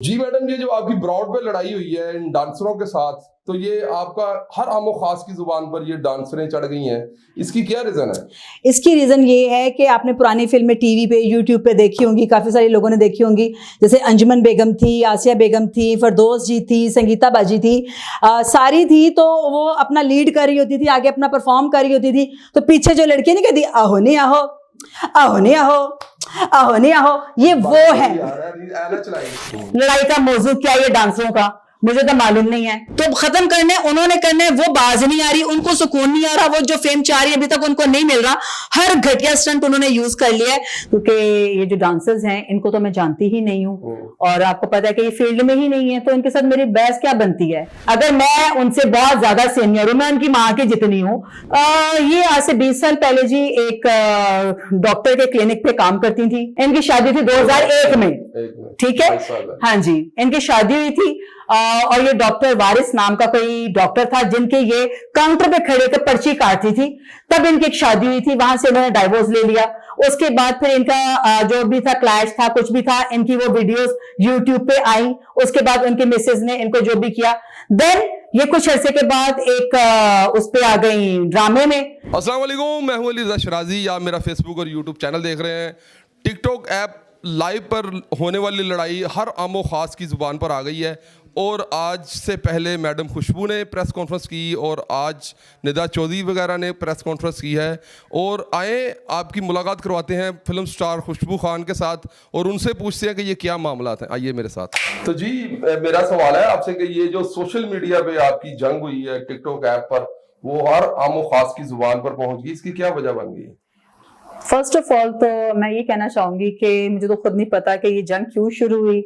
जी madam, ये जो आपकी ब्रॉड पे लड़ाई हुई है इन डांसरों के साथ, तो ये आपका हर आमो खास की जुबान पर ये डांसरें चढ़ गई हैं, इसकी क्या रीजन है? इसकी रीज़न ये है कि आपने पुरानी फिल्में टीवी पे, यूट्यूब पे देखी होंगी, काफ़ी सारे लोगों ने देखी होंगी। जैसे अंजुमन बेगम थी, आसिया बेगम थी, फरदौस जी थी, संगीता बाजी थी, सारी थी। तो वो अपना लीड कर रही होती थी, आगे अपना परफॉर्म कर रही होती थी, तो पीछे जो लड़की नहीं कहती आहो नहीं आहो, आहो नहीं आहो, आहो नहीं आहो, ये वो है। लड़ाई का मौजू क्या है ये डांसरों का, मुझे तो मालूम नहीं है। तो खत्म करने उन्होंने करने, वो बाज नहीं आ रही, उनको सुकून नहीं आ रहा, वो जो फेम चाह रही है अभी तक उनको नहीं मिल रहा। हर घटिया स्टंट उन्होंने यूज कर लिया है। क्योंकि ये जो डांसर्स हैं इनको तो मैं जानती ही नहीं हूँ, और आपको पता है कि ये फील्ड में ही नहीं है, तो इनके साथ मेरी बहस क्या बनती है। अगर मैं उनसे बहुत ज्यादा सीनियर हूँ, मैं उनकी माँ की जितनी हूँ। ये आज से 20 साल पहले जी एक डॉक्टर के क्लिनिक पे काम करती थी। इनकी शादी थी 2001 में, ठीक है, हाँ जी, इनकी शादी हुई थी। और ये डॉक्टर वारिस नाम का कोई डॉक्टर था, जिनके ये काउंटर पे खड़े होकर पर्ची काटती थी। तब इनकी एक शादी हुई थी, वहां से इन्होंने डाइवोर्स ले लिया। उसके बाद फिर इनका जो भी था, क्लैश था, कुछ भी था, इनकी वो वीडियोस यूट्यूब पे आई। उसके बाद उनके मिसेज ने इनको जो भी किया, देन ये कुछ अरसे के बाद एक उस पे आ गई ड्रामे में। अस्सलाम वालेकुम, मैं हूं अली रज़ा शराजी। आप मेरा फेसबुक और यूट्यूब चैनल देख रहे हैं। टिकटॉक ऐप लाइव पर होने वाली लड़ाई हर आमो खास की जुबान पर आ गई है, और आज से पहले मैडम खुशबू ने प्रेस कॉन्फ्रेंस की, और आज निदा चौधरी वगैरह ने प्रेस कॉन्फ्रेंस की है। और आए आपकी मुलाकात करवाते हैं फिल्म स्टार खुशबू खान के साथ, और उनसे पूछते हैं कि ये क्या मामला है। आइए मेरे साथ। तो जी मेरा सवाल है आपसे कि ये जो सोशल मीडिया पे आपकी जंग हुई है टिकटॉक ऐप पर, वो हर आमो खास की जुबान पर पहुंच गई, इसकी क्या वजह बन गई? फर्स्ट ऑफ ऑल तो मैं ये कहना चाहूंगी कि मुझे तो खुद नहीं पता कि ये जंग क्यों शुरू हुई,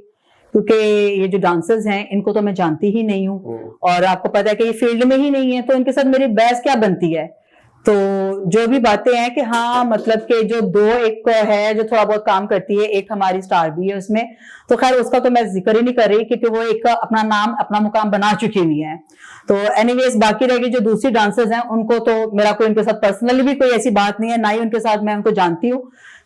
क्योंकि ये जो डांसर्स हैं इनको तो मैं जानती ही नहीं हूँ, और आपको पता है कि ये फील्ड में ही नहीं है, तो इनके साथ मेरी बहस क्या बनती है। तो जो भी बातें हैं कि हाँ, मतलब कि जो दो, एक है जो थोड़ा बहुत काम करती है, एक हमारी स्टार भी है उसमें, तो खैर उसका तो मैं जिक्र ही नहीं कर रही, क्योंकि वो एक अपना नाम, अपना मुकाम बना चुकी हुई है। तो एनीवेज, बाकी रहेगी जो दूसरी डांसर्स हैं, उनको तो मेरा कोई उनके साथ पर्सनली भी कोई ऐसी बात नहीं है, ना ही उनके साथ मैं उनको जानती हूँ।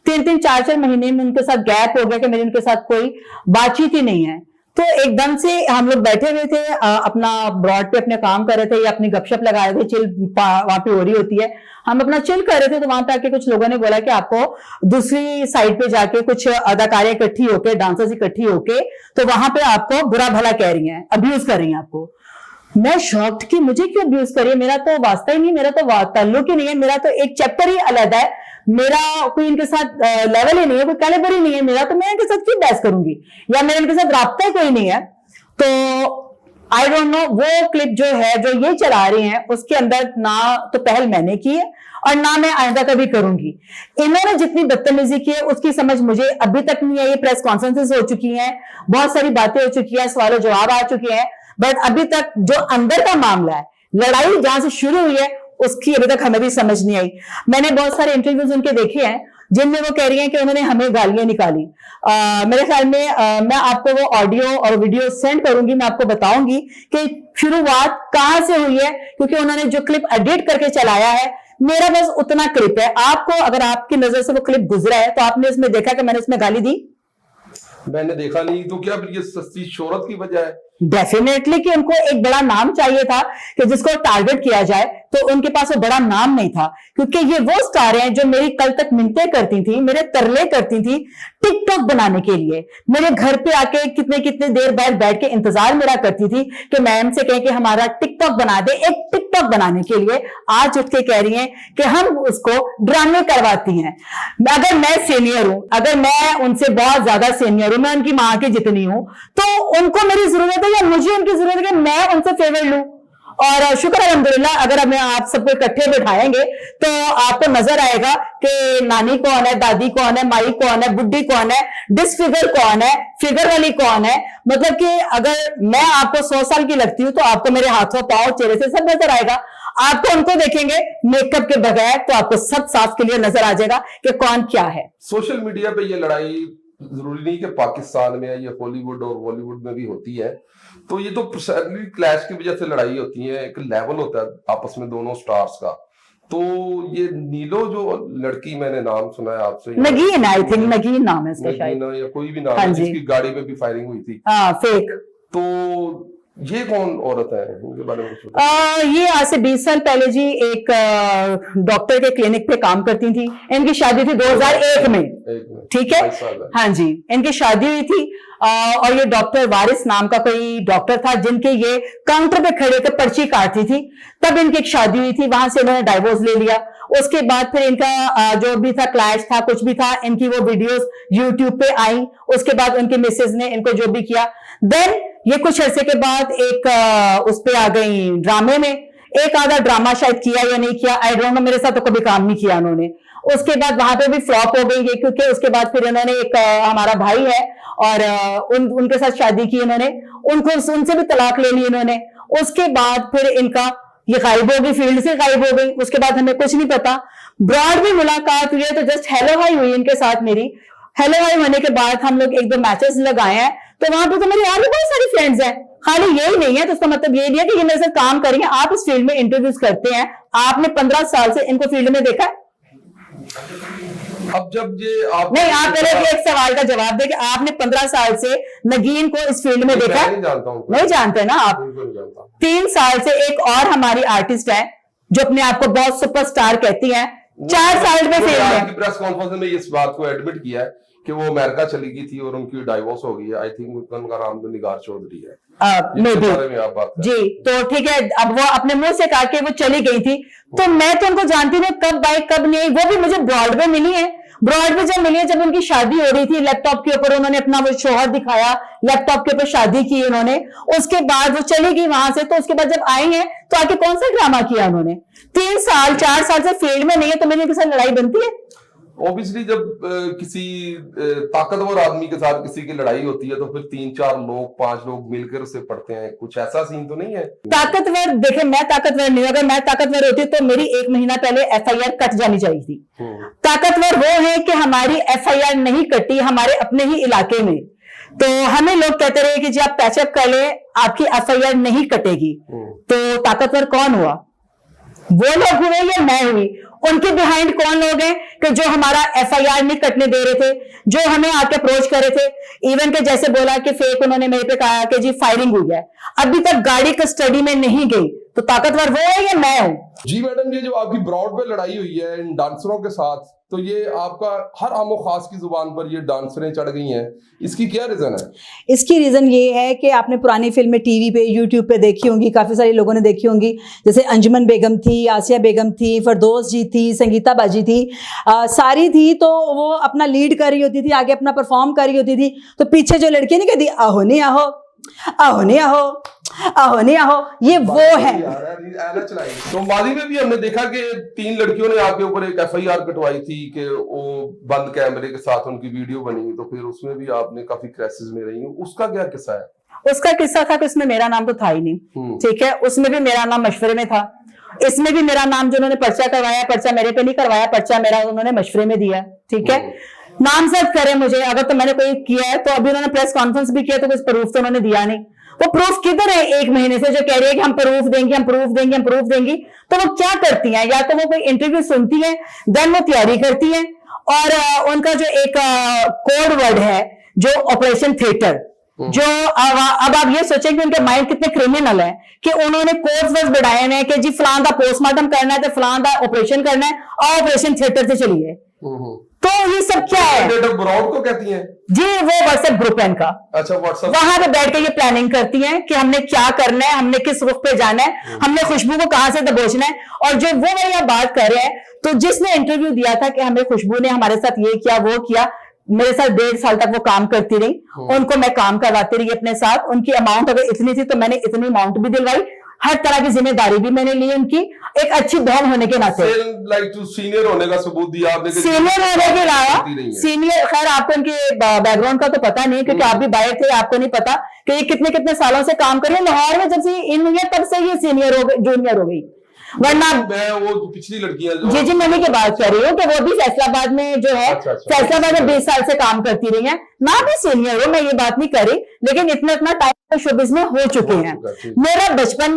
3-3, 4-4 महीने में उनके साथ गैप हो गया कि मेरी उनके साथ कोई बातचीत ही नहीं है। तो एकदम से हम लोग बैठे हुए थे, अपना ब्रॉड पे अपने काम कर रहे थे, या अपनी गपशप लगा रहे थे, चिल वहां पे हो रही होती है, हम अपना चिल कर रहे थे। तो वहां पे आके कुछ लोगों ने बोला कि आपको दूसरी साइड पे जाके कुछ अदाकारें इकट्ठी होके, डांसर्स इकट्ठी होके, तो वहां पे आपको बुरा भला कह रही हैं, अब्यूज कर रही हैं आपको। मैं शॉक्ड कि मुझे क्यों अब्यूज करिए, मेरा तो वास्ता ही नहीं, मेरा तो ताल्लुक ही नहीं है, मेरा तो एक चैप्टर ही अलग है, मेरा कोई इनके साथ लेवल ही नहीं है, कोई कैलिबर ही नहीं है मेरा, तो मैं इनके साथ क्यों बहस करूंगी, या मेरे इनके साथ राब्ता कोई नहीं है। तो आई डोंट नो, वो क्लिप जो है जो ये चला रही हैं, उसके अंदर ना तो पहल मैंने की है, और ना मैं आइंदा कभी करूंगी। इन्होंने जितनी बदतमीजी की है उसकी समझ मुझे अभी तक नहीं आई। प्रेस कॉन्फ्रेंसेस हो चुकी हैं, बहुत सारी बातें हो चुकी हैं, सवालों जवाब आ चुके हैं, बट अभी तक जो अंदर का मामला है, लड़ाई जहां से शुरू हुई है, उसकी अभी तक हमें भी समझ नहीं आई। मैंने बहुत सारे इंटरव्यूज उनके देखे हैं, जिनमें वो कह रही हैं कि उन्होंने हमें गालियां निकाली। मेरे ख्याल में मैं आपको वो ऑडियो और वीडियो सेंड करूंगी, मैं आपको बताऊंगी कि शुरुआत कहां से हुई है, क्योंकि उन्होंने जो क्लिप एडिट करके चलाया है, मेरा बस उतना क्लिप है। आपको अगर आपकी नजर से वो क्लिप गुजरा है, तो आपने उसमें देखा कि मैंने उसमें गाली दी? मैंने देखा नहीं। तो क्या ये सस्ती शोहरत की वजह है? डेफिनेटली कि उनको एक बड़ा नाम चाहिए था कि जिसको टारगेट किया जाए, तो उनके पास वो बड़ा नाम नहीं था। क्योंकि ये वो स्टार हैं जो मेरी कल तक मिन्नतें करती थी, मेरे तरले करती थी टिकटॉक बनाने के लिए, मेरे घर पे आके कितने कितने देर बाद बैठ के इंतजार मेरा करती थी कि मैम से कहें कि हमारा टिकटॉक बना दे। एक टिकटॉक बनाने के लिए आज उठ के कह रही हैं कि हम उसको ड्रामे करवाती हैं। अगर मैं सीनियर हूं, अगर मैं उनसे बहुत ज्यादा सीनियर हूं, मैं उनकी मां की जितनी हूं, तो उनको मेरी जरूरत है या मुझे उनकी जरूरत है कि मैं उनसे फेवर लूं? और शुक्र अल्हम्दुलिल्लाह, अगर हमें आप सबको इकट्ठे बिठाएंगे तो आपको नजर आएगा कि नानी कौन है, दादी कौन है, माई कौन है, बुड्ढी कौन है, डिसफिगर कौन है, फिगर वाली कौन है। मतलब कि अगर मैं आपको 100 साल की लगती हूँ, तो आपको मेरे हाथों, पांव, चेहरे से सब नजर आएगा। आपको उनको देखेंगे मेकअप के बगैर, तो आपको सब साफ क्लियर नजर आ जाएगा कि कौन क्या है। सोशल मीडिया पे ये लड़ाई जरूरी नहीं कि पाकिस्तान में है, ये हॉलीवुड और बॉलीवुड में भी होती है। तो ये तो पर्सनैलिटी क्लैश की वजह से लड़ाई होती है, एक लेवल होता है आपस में दोनों स्टार्स का। तो ये नीलो जो लड़की, मैंने नाम सुना है आपसे, नगीन, आई थिंक नगीन नाम है इसका शायद, नगीना या कोई भी नाम हाँ है, जी। जिसकी गाड़ी पे भी फायरिंग हुई थी, हाँ फेक। तो ये कौन औरत है, इनके बारे में कुछ बताइए। ये आज से 20 साल पहले जी एक डॉक्टर के क्लिनिक पे काम करती थी। इनकी शादी थी 2001 में, ठीक है, 22 साल है। हाँ जी, इनकी शादी हुई थी। और ये डॉक्टर वारिस नाम का कोई डॉक्टर था, जिनके ये काउंटर पे खड़े होकर पर्ची काटती थी। तब इनकी एक शादी हुई थी, वहां से इन्होंने डाइवोर्स ले लिया। उसके बाद फिर इनका जो भी था, क्लैश था, कुछ भी था, इनकी वो वीडियोस यूट्यूब पे आई। उसके बाद उनके मिसेज ने इनको जो भी किया, देन ये कुछ अरसे के बाद एक उस पे आ गई ड्रामे में। एक आधा ड्रामा शायद किया या नहीं किया, आई डोंट नो, मेरे साथ तो कभी काम नहीं किया उन्होंने। उसके बाद वहां पे भी फ्लॉप हो गई ये, क्योंकि उसके बाद फिर इन्होंने एक हमारा भाई है और उनके साथ शादी की इन्होंने, उनसे भी तलाक ले ली इन्होंने। उसके बाद फिर इनका ये गायब हो गई, फील्ड से गायब हो गई। उसके बाद हमें कुछ नहीं पता। ब्रॉड में मुलाकात हुई है तो जस्ट हेलो हाई हुई इनके साथ मेरी। हेलो हाई होने के बाद हम लोग एक दो मैचेस लगाए हैं, तो वहां पे तो मेरी और भी बहुत सारी फ्रेंड्स हैं, खाली यही नहीं है। तो उसका मतलब ये नहीं है कि ये मेरे साथ काम करेंगे। आप इस फील्ड में इंटरव्यूज करते हैं, आपने 15 साल से इनको फील्ड में देखा है? अब जब ये आप नहीं, आप पहले भी एक सवाल का जवाब दें कि आपने 15 साल से नगीन को इस फील्ड में देखा है? नहीं जानता हूँ, नहीं जानते ना आप। बिल्कुल नहीं जानता। 3 साल से एक और हमारी आर्टिस्ट है जो अपने आप को बहुत सुपरस्टार कहती है, 4 साल में फील्ड में। प्रेस कॉन्फ्रेंस में इस बात को एडमिट किया है कि वो अमेरिका चली गई थी और उनकी डाइवोर्स हो गई है। आई थिंक उनका नाम तो निगार चौधरी है। मे बी बारे में आप बात जी, तो ठीक है। अब वो अपने मुंह से कहा कि वो चली गई थी, तो मैं तो उनको जानती नहीं, कब आई कब नहीं। वो भी मुझे ब्रॉडवे मिली है। ब्रॉडवे जब मिली है, जब उनकी शादी हो रही थी, लैपटॉप के ऊपर उन्होंने अपना वो शोहर दिखाया, लैपटॉप के ऊपर शादी की उन्होंने। उसके बाद वो चली गई वहां से। तो उसके बाद जब आई है तो आके कौन सा ड्रामा किया उन्होंने? 3 साल 4 साल से फील्ड में नहीं है, तो मेरी उनके साथ लड़ाई बनती है? ऑब्वियसली जब किसी ताकतवर आदमी के साथ किसी की लड़ाई होती है तो फिर 3-4 लोग 5 लोग मिलकर उसे पढ़ते हैं। कुछ ऐसा सीन तो नहीं है? ताकतवर, देखे मैं ताकतवर नहीं हूं। अगर मैं ताकतवर होती तो मेरी 1 महीना पहले FIR कट जानी चाहिए थी। ताकतवर वो है कि हमारी FIR नहीं कटी हमारे अपने ही इलाके में। तो हमें लोग कहते रहे कि जी आप पैचअप कर ले, आपकी FIR नहीं कटेगी। तो ताकतवर कौन हुआ? वो लोग हुए या मैं हुई? उनके बिहाइंड कौन लोग हैं कि जो हमारा FIR नहीं कटने दे रहे थे, जो हमें आके अप्रोच कर रहे थे? इवन के जैसे बोला कि फेक उन्होंने मेरे पे कहा कि जी फायरिंग हुई है, अभी तक गाड़ी कस्टडी में नहीं गई। तो ताकतवर वो है या मैं हूं? जी मैडम, ये जो आपकी ब्रॉड पे लड़ाई हुई है इन डांसरों के साथ, तो ये आपका हर आमो खास की जुबान पर ये डांसरें चढ़ गई हैं, इसकी क्या रीजन है? इसकी रीजन ये है कि आपने पुरानी फिल्में टीवी पे, यूट्यूब पे देखी होंगी, काफी सारे लोगों ने देखी होंगी। जैसे अंजुमन बेगम थी, आसिया बेगम थी, फरदौस जी थी, संगीता बाजी थी, सारी थी। तो वो अपना लीड कर रही होती थी, आगे अपना परफॉर्म कर रही होती थी, तो पीछे जो लड़की नहीं कहती आहो नहीं आहो, आहो नहीं आहो, आहो नहीं आहो, ये वो है। तो मादी में भी हमने देखा कि 3 लड़कियों ने आपके ऊपर एक FIR कटवाई थी कि वो बंद कैमरे के साथ उनकी वीडियो बनी, तो फिर उसमें भी आपने काफी क्राइसिस में रही। उसका क्या किस्सा है? उसका किस्सा था कि उसमें मेरा नाम तो था ही नहीं, ठीक है। उसमें भी मेरा नाम मशवरे में था। इसमें भी मेरा नाम, जो उन्होंने पर्चा करवाया, पर्चा मेरे पे नहीं करवाया, पर्चा मेरा उन्होंने मशवरे में दिया, ठीक है। नामजद करे मुझे अगर तो मैंने कोई किया है, तो अभी उन्होंने प्रेस कॉन्फ्रेंस भी किया तो कुछ प्रूफ तो उन्होंने दिया नहीं। वो प्रूफ किधर है? 1 महीने से जो कह रही है कि हम प्रूफ देंगे, हम प्रूफ देंगे, हम प्रूफ देंगे। तो वो क्या करती हैं? या तो वो कोई इंटरव्यू सुनती है, देन वो तैयारी करती है, और उनका जो एक कोड वर्ड है जो ऑपरेशन थिएटर, जो अब आप ये सोचें कि उनके माइंड कितने क्रिमिनल है कि उन्होंने कोर्स वर्ड बढ़ाए हैं कि जी फलां दा पोस्टमार्टम करना है तो फलां दा ऑपरेशन करना है, और ऑपरेशन थिएटर से चलिए। तो ये सब क्या है? ब्रॉड को कहती हैं जी, वो व्हाट्सएप ग्रुप है इनका। अच्छा, व्हाट्सएप वहां पे बैठ के ये प्लानिंग करती हैं कि हमने क्या करना है, हमने किस रुख पे जाना है, हमने खुशबू को कहां से दबोचना है। और जो वो मेरी आप बात कर रहे हैं, तो जिसने इंटरव्यू दिया था कि हमें खुशबू ने हमारे साथ ये किया वो किया, मेरे साथ 1.5 साल तक वो काम करती रही, उनको मैं काम करवाती रही अपने साथ। उनकी अमाउंट अगर इतनी थी तो मैंने इतनी अमाउंट भी दिलवाई, हर तरह की जिम्मेदारी भी मैंने ली उनकी, एक अच्छी बहन होने के नाते। लाइक टू सीनियर होने का सबूत दिया आपने? सीनियर होने के अलावा सीनियर, खैर आपको उनके बैकग्राउंड का तो पता नहीं, क्योंकि आप भी बाहर थे, आपको नहीं पता कि ये कितने कितने सालों से काम कर रही है। लाहौर में जब से इन हुई है तब से ये सीनियर हो गई, जूनियर हो गई। वरना मैं वो जो पिछली लड़कियां जो जी जी मैं की बात कर रही हूँ कि वो भी फैसलाबाद में जो है, अच्छा। फैसलाबाद में 20 साल से काम करती रही है, ना भी सीनियर हो, मैं ये बात नहीं करी, लेकिन इतना टाइम शोबिज में हो चुके हैं। मेरा बचपन,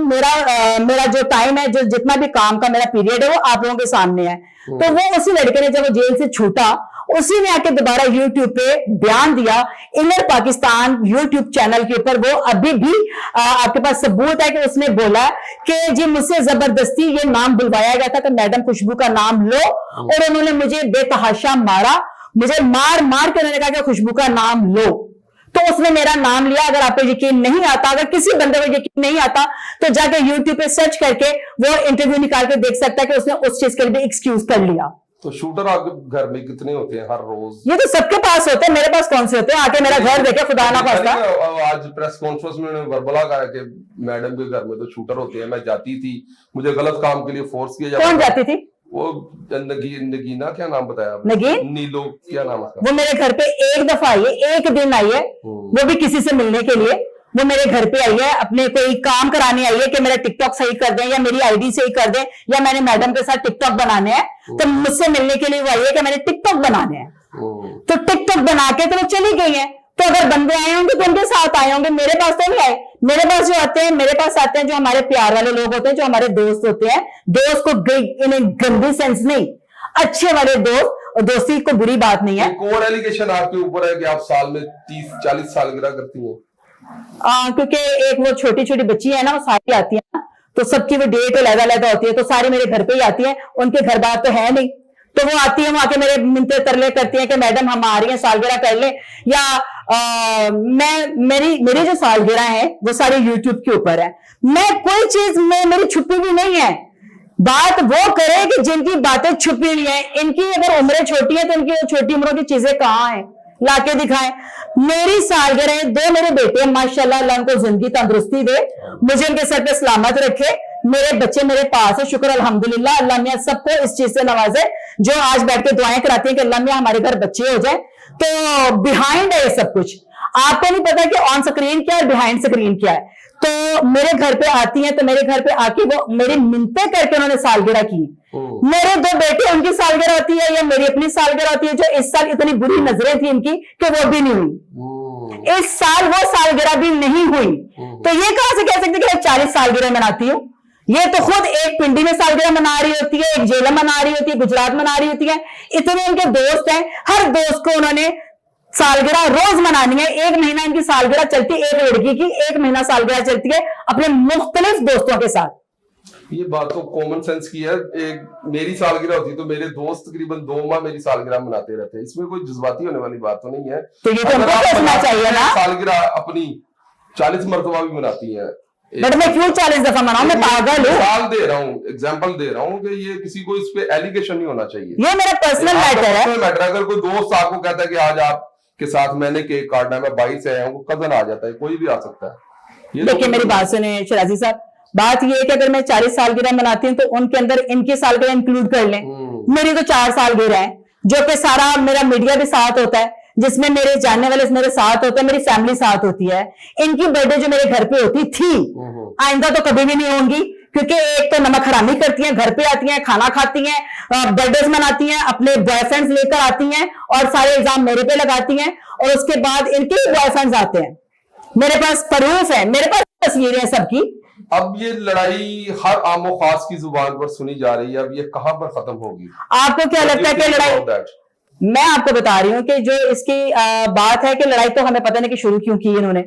मेरा जो टाइम है, जो जितना भी काम का मेरा पीरियड है, वो आप लोगों के सामने है। तो वो उसी लड़के ने जब वो जेल से छूटा, उसी ने आके दोबारा यूट्यूब पे बयान दिया, इनर पाकिस्तान यूट्यूब चैनल के ऊपर, वो अभी भी आपके पास सबूत है कि उसने बोला कि जी मुझसे जबरदस्ती ये नाम बुलवाया गया था कि मैडम खुशबू का नाम लो, और उन्होंने मुझे बेतहाशा मारा, मुझे मार मार के उन्होंने कहा कि खुशबू का नाम लो। तो उसने मेरा नाम लिया। अगर आपको यकीन नहीं आता, अगर किसी बंदे को यकीन नहीं आता, तो जाके यूट्यूब पे सर्च करके वो इंटरव्यू निकाल के देख सकता है कि उसने उस चीज के लिए एक्सक्यूज कर लिया। तो शूटर आपके घर में कितने होते हैं हर रोज? ये तो सबके पास होते हैं, मेरे पास कौन से होते हैं? आके मेरा घर देखे, खुदा ना खास्ता। आज प्रेस कॉन्फ्रेंस में उन्होंने वर्बला कहा कि मैडम के घर में तो शूटर होते हैं, मैं जाती थी, मुझे गलत काम के लिए फोर्स किया जाता। कौन जाती थी? वो नगीना, क्या नाम बताया आपने? नगीन? नीलो, क्या नाम है? वो मेरे घर पे एक दफा आई है, एक दिन आई है, वो भी किसी से मिलने के लिए। वो मेरे घर पे आई है, अपने कोई काम कराने आई है कि मेरा टिकटॉक सही कर दें या मेरी आईडी सही कर दें, या मैंने मैडम के साथ टिकटॉक बनाने हैं, तो मुझसे मिलने के लिए वो आई है कि मैंने टिकटॉक बनाने हैं। तो टिकटॉक बना के तो वो चली गई है। तो अगर बंदे आए होंगे तो उनके साथ आए होंगे, मेरे पास तो नहीं आए। मेरे पास जो आते हैं, मेरे पास आते हैं जो हमारे प्यार वाले लोग होते हैं, जो हमारे दोस्त होते हैं। दोस्त को इन गंदी सेंस नहीं, अच्छे वाले दोस्त, और दोस्ती को बुरी बात नहीं है। एक और एलिगेशन आपके ऊपर है कि आप साल में 30-40 सालगिरह करती हैं। क्योंकि एक वो छोटी छोटी बच्ची है ना, वो सारी आती है ना, तो सबकी वो डेट अलग होती है, तो सारी मेरे घर पे ही आती है। उनके घर बार तो है नहीं, तो वो आती है, वहां के मेरे मिन्नतें तरले करती हैं कि मैडम हम आ रही हैं, सालगिरह कर ले। या मेरी जो सालगिरह है वो सारी यूट्यूब के ऊपर है। मैं कोई चीज में मेरी छुपी भी नहीं है। बात वो करे कि जिनकी बातें छुपी हुई है, इनकी अगर उम्रें छोटी है तो इनकी छोटी उम्रों की चीजें कहाँ हैं, लाके दिखाएं। मेरी सालगिरह, 2 मेरे बेटे हैं, माशाल्लाह, अल्लाह उनको जिंदगी तंदुरुस्ती दे, मुझे उनके सर पे सलामत रखे। मेरे बच्चे मेरे पास है, शुक्र अल्हम्दुलिल्लाह, अल्लाह मियां सबको इस चीज से नवाजे, जो आज बैठ के दुआएं कराती हैं कि अल्लाह मियां हमारे घर बच्चे हो जाए। तो बिहाइंड है ये सब कुछ, आपको नहीं पता कि ऑन स्क्रीन क्या है, बिहाइंड स्क्रीन क्या है। तो मेरे घर पे आती हैं, तो मेरे घर पे आके वो मेरी मिन्नतें करके उन्होंने सालगिरह की। मेरे 2 बेटे, उनकी सालगिरह होती है या मेरी अपनी सालगिरह होती है, जो इस साल इतनी बुरी नजरें थी इनकी कि वो भी नहीं हुई। इस साल वो सालगिरह भी नहीं हुई। तो ये कहां से कह सकते कि 40 सालगिरह मनाती हूँ? ये तो खुद एक पिंडी में सालगिरह मना रही होती है, एक जेलम मना रही होती है, गुजरात मना रही होती है। इतने उनके दोस्त हैं, हर दोस्त को उन्होंने सालगिरह रोज मनानी है। 1 महीना इनकी सालगिरह चलती है, एक लड़की की 1 महीना सालगिरह चलती है अपने मुख्तलिफ दोस्तों के साथ। ये बात तो कॉमन सेंस की है। एक मेरी सालगिरह होती तो मेरे दोस्त तकरीबन 2 माह मेरी सालगिरह मनाते रहते हैं। इसमें कोई जज्बाती होने वाली बात तो नहीं है। तो ये तो हमको सोचना चाहिए ना। सालगिरह अपनी 40 मरतबा भी मनाती है, बट मैं क्यों 40 दफा मनाऊं? मैं पागल हूँ। मिसाल दे रहा हूँ, एग्जांपल दे रहा हूँ कि ये किसी को इस पे एलिगेशन नहीं होना चाहिए। ये मेरा पर्सनल मैटर है। अगर कोई दोस्त आपको कहता है कि आज आपके साथ मैंने केक काटना है, मैं 22 से आया हूँ, कजन आ जाता है, कोई भी आ सकता है। देखिए मेरी बात सुने शराजी साहब, बात ये है कि अगर मैं 40 सालगिरह मनाती हूँ तो उनके अंदर इनकी सालगिरह इंक्लूड कर लें। मेरी तो 4 सालगिरह है, जो कि सारा मेरा मीडिया भी साथ होता है, जिसमें मेरे जानने वाले मेरे साथ होते हैं, मेरी फैमिली साथ होती है। इनकी बर्थडे जो मेरे घर पे होती थी, आइंदा तो कभी भी नहीं होंगी, क्योंकि एक तो नमक हरामी करती हैं, घर पे आती हैं, खाना खाती हैं, बर्थडे मनाती हैं, अपने बॉयफ्रेंड्स लेकर आती हैं और सारे इल्जाम मेरे पे लगाती हैं, और उसके बाद इनके बॉयफ्रेंड्स आते हैं। मेरे पास प्रूफ है, मेरे पास तस्वीरें हैं सबकी। अब ये लड़ाई हर आमो खास की जुबान पर सुनी जा रही है, अब ये कहां पर खत्म होगी? आपको क्या लगता है कि लड़ाई? मैं आपको बता रही हूँ कि जो इसकी बात है कि लड़ाई तो हमें पता नहीं कि शुरू क्यों की इन्होंने।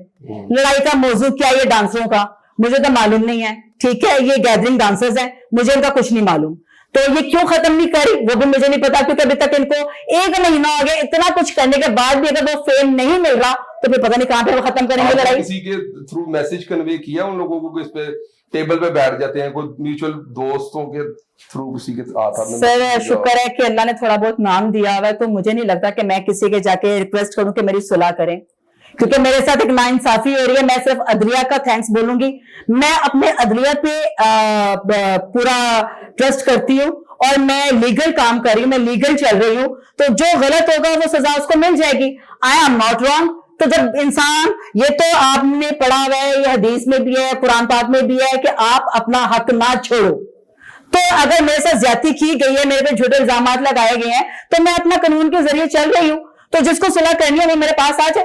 लड़ाई का मौजू क्या है ये डांसरों का, मुझे तो मालूम नहीं है। ठीक है, ये गैदरिंग डांसर्स हैं, मुझे इनका कुछ नहीं मालूम। तो ये क्यों खत्म नहीं करी वो भी मुझे नहीं पता, क्योंकि अभी तक इनको 1 महीना हो गया, इतना कुछ करने के बाद भी अगर वो फेम नहीं मिल रहा तो फिर पता नहीं कहां पे वो खत्म करेंगे लड़ाई। किसी के थ्रू मैसेज कन्वे किया उन लोगों को, इस पे टेबल पे बैठ जाते हैं, कोई म्यूचुअल दोस्तों के थ्रू किसी के आता? सर शुक्र है कि अल्लाह ने थोड़ा बहुत नाम दिया हुआ है, तो मुझे नहीं लगता कि मैं किसी के जाके रिक्वेस्ट करूं कि मेरी सुलह करें, क्योंकि मेरे साथ एक नाइंसाफी हो रही है। मैं सिर्फ अदलिया का थैंक्स बोलूंगी। मैं अपने अदलिया पे पूरा ट्रस्ट करती हूँ और मैं लीगल काम कर रही हूँ, मैं लीगल चल रही हूँ, तो जो गलत होगा वो सजा उसको मिल जाएगी। I am not wrong. तो जब इंसान, ये तो आपने पढ़ा हुआ है, ये हदीस में भी है, कुरान पाक में भी है कि आप अपना हक ना छोड़ो, तो अगर मेरे साथ ज्यादती की गई है, मेरे पे झूठे इल्जाम लगाए गए हैं, तो मैं अपना कानून के जरिए चल रही हूं। तो जिसको सुलह करनी है वो मेरे पास आ जाए,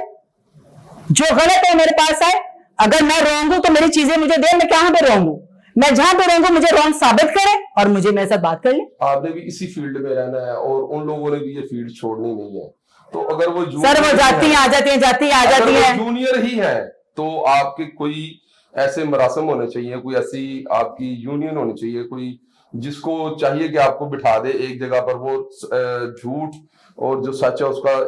जो गलत है मेरे पास आए। अगर मैं रॉन्ग हूं तो मेरी चीजें मुझे दे, मैं कहां पे रॉन्ग हूं, मैं जहां पे रॉन्ग हूं मुझे रॉन्ग साबित करे और मुझे मेरे साथ बात कर ले। आपने भी इसी फील्ड में रहना है और उन लोगों ने भी ये फील्ड छोड़नी नहीं है। तो अगर वो सर वो जाती हैं आ जाती हैं, जाती हैं आ जाती हैं। जूनियर ही है तो आपके कोई ऐसे मरासम होने चाहिए, कोई ऐसी आपकी यूनियन होनी चाहिए, कोई जिसको चाहिए कि आपको बिठा दे एक जगह पर, वो झूठ और जो सच है उसका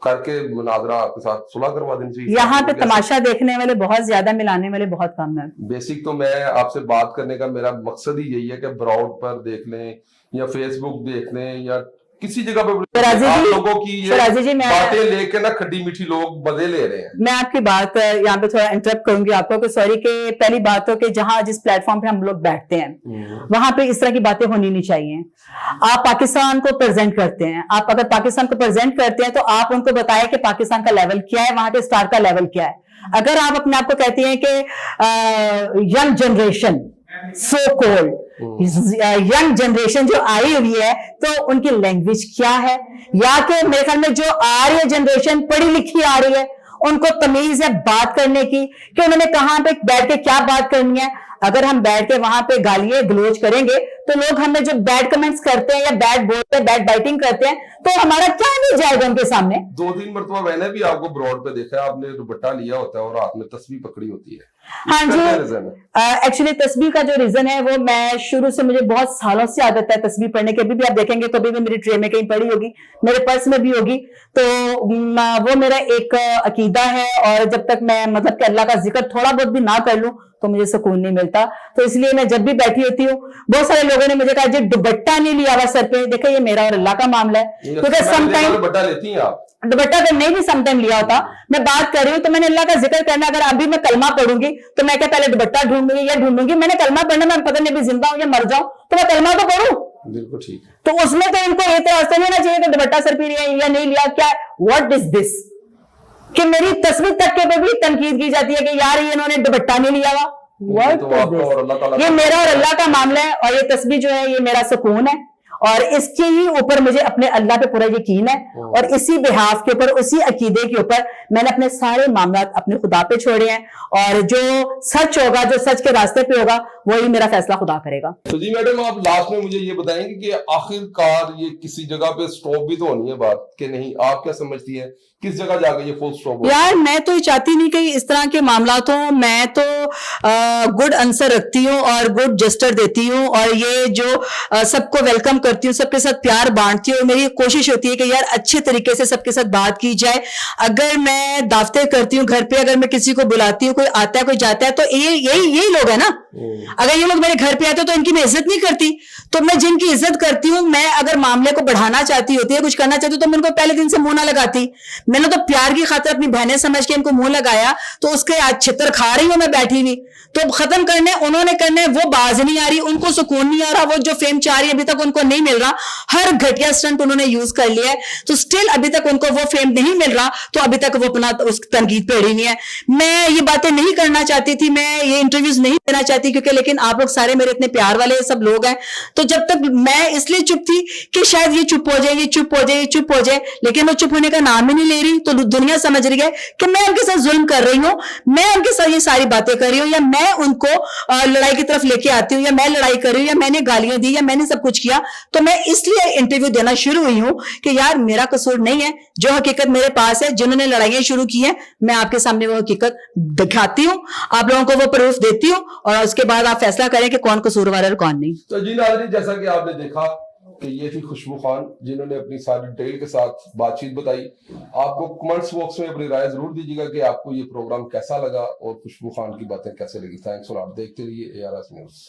करके मुनाजरा आपके साथ सुलह करवा देनी चाहिए। यहाँ पे तमाशा देखने वाले बहुत ज्यादा, मिलाने वाले बहुत कम है। बेसिक तो मैं आपसे बात करने का मेरा मकसद ही यही है कि ब्राउड पर देख लें या फेसबुक देख लें या किसी जगह पर आप लोगों की ये बातें लेके ना खट्टी मीठी लोग मजे ले रहे हैं। मैं आपकी बात यहाँ पे थोड़ा इंटरप्ट करूंगी आपको कि सॉरी कि पहली बात तो कि जहां जिस प्लेटफॉर्म पे हम लोग बैठते हैं वहां पे इस तरह की बातें होनी नहीं चाहिए। आप पाकिस्तान को प्रेजेंट करते हैं, आप अगर पाकिस्तान को प्रेजेंट करते हैं तो आप उनको बताएं कि पाकिस्तान का लेवल क्या है, वहां के स्टार का लेवल क्या है। अगर आप अपने आप को कहते हैं कि young generation, so called young generation जो आई हुई है, तो उनकी लैंग्वेज क्या है, या कि मेरे ख्याल में जो आ रही है जनरेशन पढ़ी लिखी आ रही है, उनको तमीज है बात करने की कि उन्होंने कहां पे बैठ के क्या बात करनी है। अगर हम बैठ के वहां पे गालियां गलोच करेंगे तो लोग हमें जो बैड कमेंट्स करते हैं या बैड बोलते हैं, बैड बाइटिंग करते हैं, तो हमारा क्या नहीं जाएगा उनके सामने। 2-3 मरतबा मैंने भी आपको ब्रॉड पे देखा है, आपने दुपट्टा लिया होता है और हाथ में तस्बीह पकड़ी होती है। हाँ जी, एक्चुअली तस्बीह का जो रीजन है वो मैं शुरू से, मुझे बहुत सालों से आदत है तस्बीह पढ़ने की। अभी भी आप देखेंगे तो अभी भी मेरी ट्रे में कहीं पड़ी होगी, मेरे पर्स में भी होगी। तो वो मेरा एक अकीदा है और जब तक मैं मतलब कि अल्लाह का जिक्र थोड़ा बहुत भी ना कर लूं तो मुझे सुकून नहीं मिलता। तो इसलिए मैं जब भी बैठी होती हूँ, बहुत सारे लोगों ने मुझे कहा जी दुपट्टा नहीं लिया हुआ सर पे। देखा, ये मेरा और अल्लाह का मामला है, क्योंकि समटाइम दुपट्टा लेती हैं आप, दुपट्टा तो नहीं भी समटाइम लिया होता। मैं बात कर रही हूँ तो मैंने अल्लाह का जिक्र करना। अगर अभी मैं कलमा पढ़ूंगी तो मैं क्या पहले दुपट्टा ढूंढूंगी या ढूंढूंगी? मैंने कलमा पढ़ना, मैं पता नहीं अभी जिंदा हूं या मर जाऊं, तो मैं कलमा तो पढ़ूं। बिल्कुल ठीक है। तो उसमें तो इनको ये तो नहीं होना चाहिए कि दुपट्टा सर पे लिया या नहीं लिया। क्या व्हाट इज दिस कि मेरी तस्वीर तक के पे भी तनकीद की जाती है कि यार ये इन्होंने दुपट्टा नहीं लिया हुआ। ये मेरा और अल्लाह का मामला है और ये तस्बीह जो है ये मेरा सुकून है और इसके ही ऊपर मुझे अपने अल्लाह पे पूरा यकीन है और इसी बिहाफ के ऊपर, उसी अकीदे के ऊपर मैंने अपने सारे मामलात अपने खुदा पे छोड़े हैं और जो सच होगा, जो सच के रास्ते पे होगा, वही मेरा फैसला खुदा करेगा। तो जी मैडम, आप लास्ट में मुझे ये बताएंगे कि आखिरकार ये किसी जगह पे स्टॉप भी तो होनी है बात कि नहीं? आप क्या समझती हैं किस जगह जाकर ये फुल स्टॉप? यार मैं तो चाहती नहीं कि इस तरह के मामलात हो। मैं तो गुड आंसर रखती हूँ और गुड जेस्चर देती हूँ और ये जो सबको वेलकम करती हूँ, सबके साथ प्यार बांटती हूँ। मेरी कोशिश होती है कि यार अच्छे तरीके से सबके साथ बात की जाए। अगर मैं दावतें करती हूँ घर पे, अगर मैं किसी को बुलाती हूँ, कोई आता है कोई जाता है, तो यही लोग है ना। अगर ये लोग मेरे घर पे आते हैं तो इनकी मैं इज्जत नहीं करती। तो मैं जिनकी इज्जत करती हूँ, मैं अगर मामले को बढ़ाना चाहती होती है, कुछ करना चाहती हूँ, तो मैं उनको पहले दिन से मुंह ना लगाती। मैंने तो प्यार की खातिर अपनी बहनें समझ के इनको मुंह लगाया, तो उसके आज छितर खा रही हूं मैं बैठी हुई। तो खत्म करने उन्होंने करने, वो बाज नहीं आ रही, उनको सुकून नहीं आ रहा, वो जो फेम चाह रही है अभी तक उनको नहीं मिल रहा। हर घटिया स्टंट उन्होंने यूज कर लिया है, तो स्टिल अभी तक उनको वो फेम नहीं मिल रहा, तो अभी तक वो अपना उस तनकीद पे अड़ी हुई है। मैं ये बातें नहीं करना चाहती थी, मैं ये इंटरव्यूज नहीं देना चाहती, क्योंकि लेकिन आप लोग सारे मेरे इतने प्यार वाले सब लोग हैं। तो जब तक मैं इसलिए चुप थी कि शायद ये चुप हो जाए, ये चुप हो जाए, ये चुप हो जाए, लेकिन वो चुप होने का नाम ही नहीं ले रही। तो दुनिया समझ रही है कि मैं उनके साथ जुल्म कर रही हूं, मैं उनके साथ ये सारी बातें कर रही हूं, या मैं उनको लड़ाई की तरफ लेके आती हूं, या मैं लड़ाई कर रही हूं, या मैंने गालियां दी, या मैंने सब कुछ किया। तो मैं इसलिए इंटरव्यू देना शुरू हुई हूं कि यार मेरा कसूर नहीं है, जो हकीकत मेरे पास है, जिन्होंने लड़ाइयां शुरू की हैं, मैं आपके सामने वो हकीकत दिखाती हूं, आप लोगों को वो प्रूफ देती हूं और उसके बाद आप फैसला करें कि कौन कसूरवार है और कौन नहीं। तो जी नाज़रीन, जैसा कि आपने देखा कि ये थी खुशबू खान, जिन्होंने अपनी सारी डिटेल के साथ बातचीत बताई। आपको कमेंट्स बॉक्स में अपनी राय जरूर दीजिएगा कि आपको ये प्रोग्राम कैसा लगा और खुशबू खान की बातें कैसे लगी। थैंक्स फॉर, आप देखते रहिए ARS न्यूज़।